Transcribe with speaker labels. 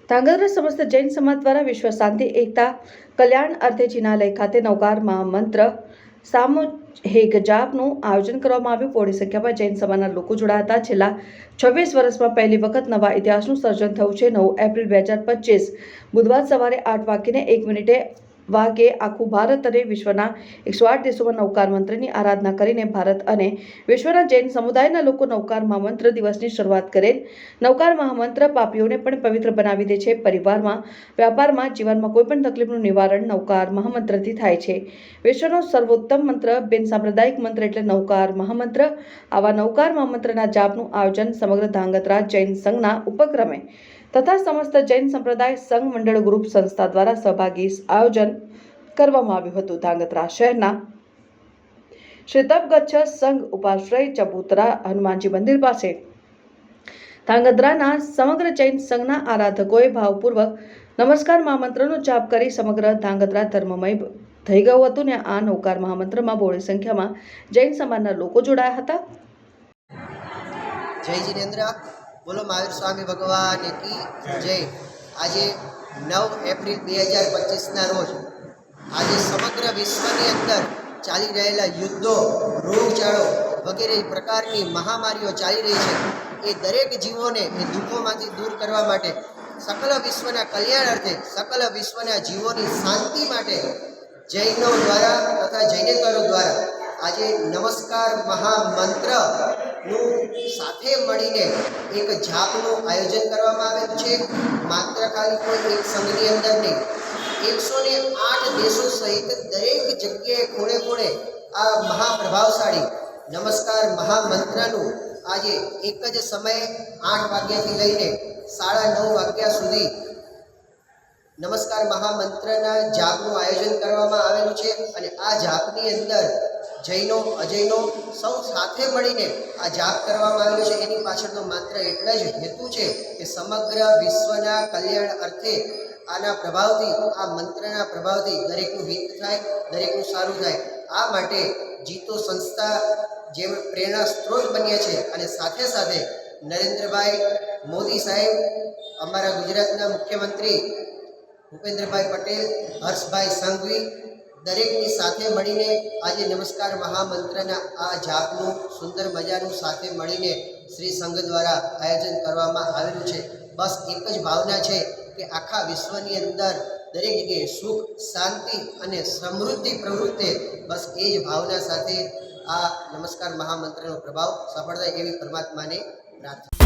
Speaker 1: ધાંગધ્રા સમસ્ત જૈન સમાજ દ્વારા વિશ્વ શાંતિ એકતા કલ્યાણ અર્થે જિનાલય ખાતે નવકાર મહામંત્ર સામૂહિક જાપનું આયોજન કરવામાં આવ્યું। મોટી સંખ્યામાં જૈન સમાજના લોકો જોડાયા હતા। છેલ્લા 26 વર્ષમાં પહેલી વખત નવા ઇતિહાસનું સર્જન થયું છે। 9 એપ્રિલ 2025 બુધવાર સવારે 8:01 વાગે આખું ભારત અને વિશ્વના 108 દેશોમાં નવકાર મંત્રની આરાધના કરીને ભારત અને વિશ્વના જૈન સમુદાયના લોકો નવકાર મહામંત્ર દિવસની શરૂઆત કરેલ। નવકાર મહામંત્ર પાપીઓને પણ પવિત્ર બનાવી દે છે। પરિવારમાં, વ્યાપારમાં, જીવનમાં કોઈપણ તકલીફનું નિવારણ નવકાર મહામંત્રથી થાય છે। વિશ્વનો સર્વોત્તમ મંત્ર, બિન સાંપ્રદાયિક મંત્ર એટલે નવકાર મહામંત્ર। આવા નવકાર મહામંત્રના જાપનું આયોજન સમગ્ર ધાંગધ્રા જૈન સંઘના ઉપક્રમે તથા સમસ્ત જૈન સંપ્રદાય સંઘ મંડળ ગ્રુપ સંસ્થા દ્વારા સહભાગી આયોજન કરવામાં આવ્યું હતું। ધાંગધ્રા શહેરના શ્રી તપગચ્છ સંઘ ઉપાશ્રય ચબુતરા હનુમાનજી મંદિર પાસે ધાંગધ્રાના સમગ્ર જૈન સંઘના આરાધકોએ ભાવપૂર્વક નમસ્કાર મહામંત્રનો જાપ કરી સમગ્ર ધાંગધ્રા ધર્મમય થઈ ગયું હતું ને આ નવકાર મહામંત્રમાં બહોળી સંખ્યામાં જૈન સમાજના લોકો જોડાયા હતા।
Speaker 2: જય જિનેન્દ્ર, બોલો મહાવીર સ્વામી ભગવાન કી જય। આજે 9 એપ્રિલ 2025ના રોજ આજે સમગ્ર વિશ્વની અંદર ચાલી રહેલા યુદ્ધો, રોગચાળો વગેરે પ્રકારની મહામારીઓ ચાલી રહી છે, એ દરેક જીવોને એ દુઃખોમાંથી દૂર કરવા માટે, સકલ વિશ્વના કલ્યાણ અર્થે, સકલ વિશ્વના જીવોની શાંતિ માટે જૈનો દ્વારા તથા જૈનેતરો દ્વારા આજે નમસ્કાર મહામંત્રનું સાથે મળીને એક જાપનું આયોજન કરવામાં આવેલું છે। માત્ર ખાલી કોઈ એક સંઘની અંદર નહીં, 108 દેશો સહિત દરેક જગ્યાએ ખૂણે ખૂણે આ મહાપ્રભાવશાળી નમસ્કાર મહામંત્રનું આજે એક જ સમયે 8 વાગ્યાથી લઈને 9:30 વાગ્યા સુધી નમસ્કાર મહામંત્રના જાપનું આયોજન કરવામાં આવેલું છે। અને આ જાપની અંદર જૈનો, અજૈનો સૌ સાથે મળીને આ જાપ કરવામાં આવેલું છે। એની પાછળનો માત્ર એટલા જ હેતુ છે કે સમગ્ર વિશ્વના કલ્યાણ અર્થે આના પ્રભાવથી, આ મંત્રના પ્રભાવથી દરેકનું હિત થાય, દરેકનું સારું થાય। આ માટે જીતો સંસ્થા જેમ પ્રેરણા સ્ત્રોત બન્યા છે અને સાથે સાથે નરેન્દ્રભાઈ મોદી સાહેબ, અમારા ગુજરાતના મુખ્યમંત્રી ભૂપેન્દ્રભાઈ પટેલ, હર્ષભાઈ સંઘવી દરેકની સાથે મળીને આજે નમસ્કાર મહામંત્રના આ જાપનું સુંદર મજાનું સાથે મળીને શ્રી સંઘ દ્વારા આયોજન કરવામાં આવેલું છે। બસ એક જ ભાવના છે કે આખા વિશ્વની અંદર દરેક જગ્યાએ સુખ, શાંતિ અને સમૃદ્ધિ પ્રવૃત્તિ, બસ એ જ ભાવના સાથે આ નમસ્કાર મહામંત્રનો પ્રભાવ સફળ થાય એવી પરમાત્માને પ્રાર્થના।